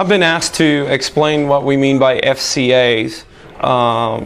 I've been asked to explain what we mean by FCAs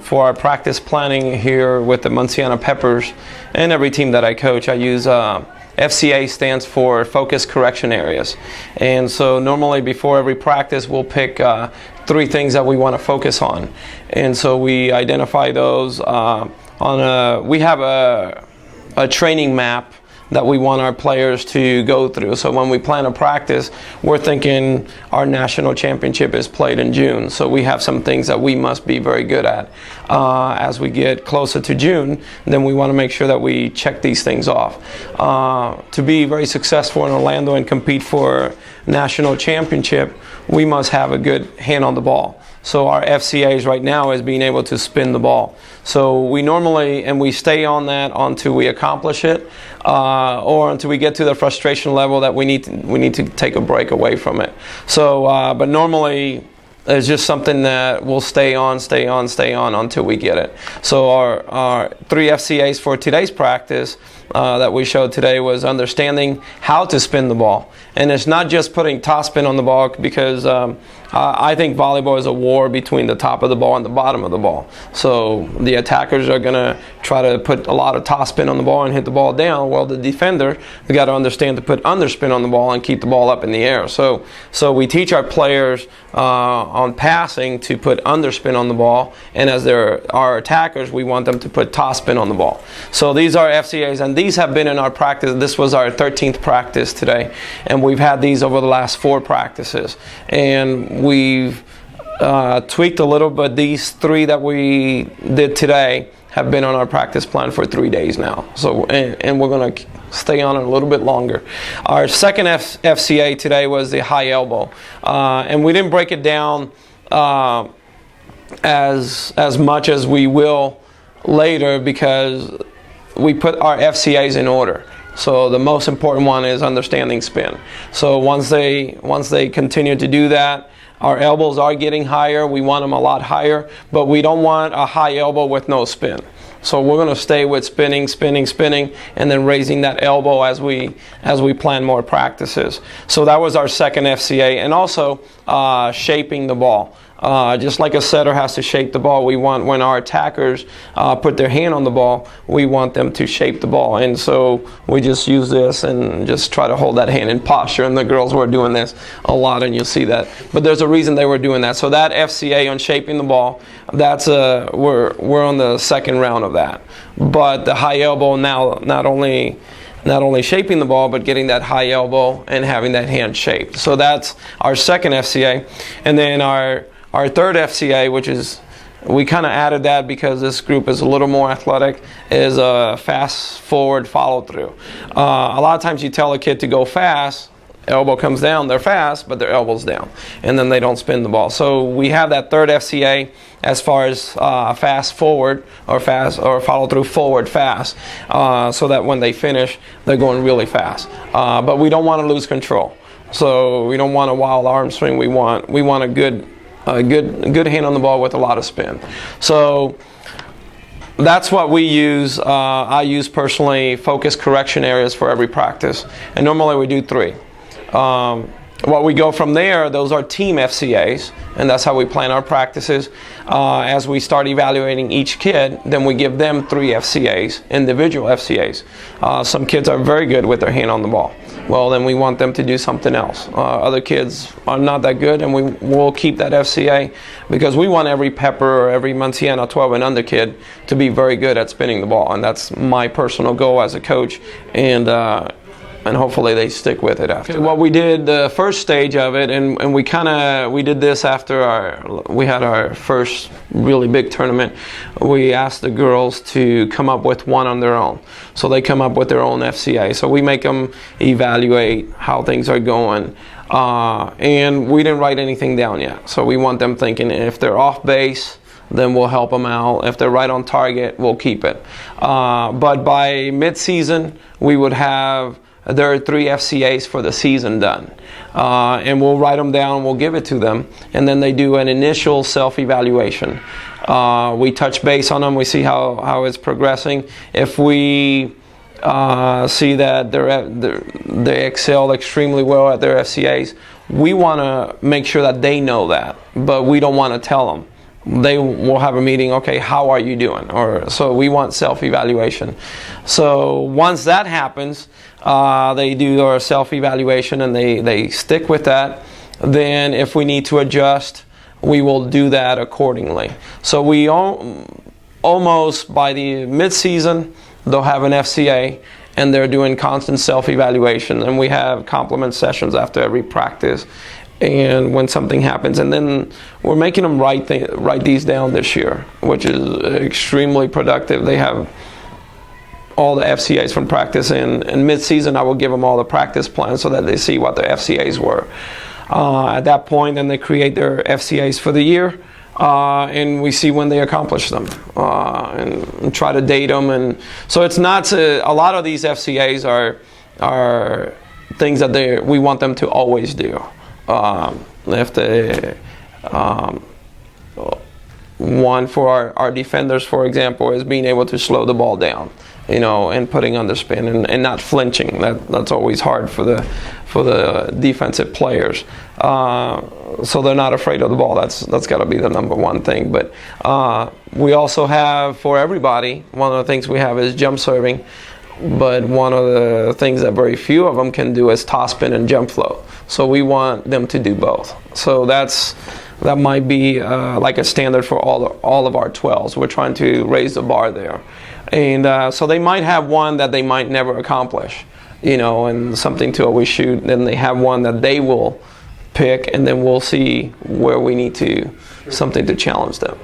for our practice planning here with the Munciana Peppers and every team that I coach. I use FCA stands for Focus Correction Areas. And so normally before every practice we'll pick 3 things that we want to focus on. And so we identify those we have a training map that we want our players to go through. So when we plan a practice, we're thinking our national championship is played in June. So we have some things that we must be very good at. As we get closer to June, then we want to make sure that we check these things off. To be very successful in Orlando and compete for national championship, we must have a good hand on the ball. So our FCAs right now is being able to spin the ball. So we normally, and we stay on that until we accomplish it, or until we get to the frustration level that we need to take a break away from it. So, but normally it's just something that we'll stay on until we get it. So our 3 FCAs for today's practice that we showed today was understanding how to spin the ball. And it's not just putting top spin on the ball, because I think volleyball is a war between the top of the ball and the bottom of the ball. So the attackers are going to try to put a lot of top spin on the ball and hit the ball down. Well, the defender, they got to understand to put underspin on the ball and keep the ball up in the air. So we teach our players on passing to put underspin on the ball, and as our attackers, we want them to put top spin on the ball. So these are FCAs, and these have been in our practice. This was our 13th practice today, and we've had these over the last 4 practices. And we've tweaked a little, but these 3 that we did today have been on our practice plan for 3 days now. So, and we're going to stay on it a little bit longer. Our second FCA today was the high elbow, and we didn't break it down as much as we will later, because we put our FCAs in order. So the most important one is understanding spin. So once they continue to do that, our elbows are getting higher. We want them a lot higher, but we don't want a high elbow with no spin. So we're going to stay with spinning, and then raising that elbow as we plan more practices. So that was our second FCA, and also shaping the ball. Just like a setter has to shape the ball, we want, when our attackers put their hand on the ball, we want them to shape the ball. And so we just use this and just try to hold that hand in posture. And the girls were doing this a lot, and you'll see that. But there's a reason they were doing that. So that FCA on shaping the ball, that's we're on the second round of that. But the high elbow now, not only shaping the ball, but getting that high elbow and having that hand shaped. So that's our second FCA. And then our third FCA, which is, we kind of added that because this group is a little more athletic, is a fast forward follow through. A lot of times you tell a kid to go fast, elbow comes down, they're fast, but their elbow's down, and then they don't spin the ball. So we have that third FCA as far as fast forward or follow through forward fast, so that when they finish, they're going really fast. But we don't want to lose control. So we don't want a wild arm swing. We want a good hand on the ball with a lot of spin. So that's what we use. I use personally focus correction areas for every practice, and normally we do 3. What we go from there, those are team FCAs, and that's how we plan our practices. As we start evaluating each kid, then we give them 3 FCAs, individual FCAs. Some kids are very good with their hand on the ball. Well, then we want them to do something else. Other kids are not that good, and we'll keep that FCA, because we want every Pepper or every Munciana 12 and under kid to be very good at spinning the ball, and that's my personal goal as a coach, and hopefully they stick with it after. What we did, the first stage of it, and we did this after we had our first really big tournament. We asked the girls to come up with one on their own. So they come up with their own FCA. So we make them evaluate how things are going. And we didn't write anything down yet. So we want them thinking, if they're off base, then we'll help them out. If they're right on target, we'll keep it. But by mid-season, we would have there are 3 FCAs for the season done. And we'll write them down, we'll give it to them, and then they do an initial self-evaluation. We touch base on them, we see how it's progressing. If we see that they excel extremely well at their FCAs, we want to make sure that they know that, but we don't want to tell them. They will have a meeting, okay, how are you doing? Or so we want self-evaluation. So once that happens, they do our self-evaluation and they stick with that. Then if we need to adjust, we will do that accordingly. So we almost by the mid-season, they'll have an FCA and they're doing constant self-evaluation, and we have complement sessions after every practice. And when something happens, and then we're making them write these down this year, which is extremely productive. They have all the FCAs from practice, and mid-season I will give them all the practice plans so that they see what the FCAs were. At that point, then they create their FCAs for the year, and we see when they accomplish them, and try to date them. And so it's not a lot of these FCAs are things that we want them to always do. If they one for our defenders, for example, is being able to slow the ball down, and putting underspin and not flinching. That's always hard for the defensive players. So they're not afraid of the ball. That's got to be the number one thing. But we also have, for everybody, one of the things we have is jump serving. But one of the things that very few of them can do is toss spin and jump float. So we want them to do both. So that might be like a standard for all of our 12s. We're trying to raise the bar there. And so they might have one that they might never accomplish, and something to always shoot. Then they have one that they will pick, and then we'll see where we need something to challenge them.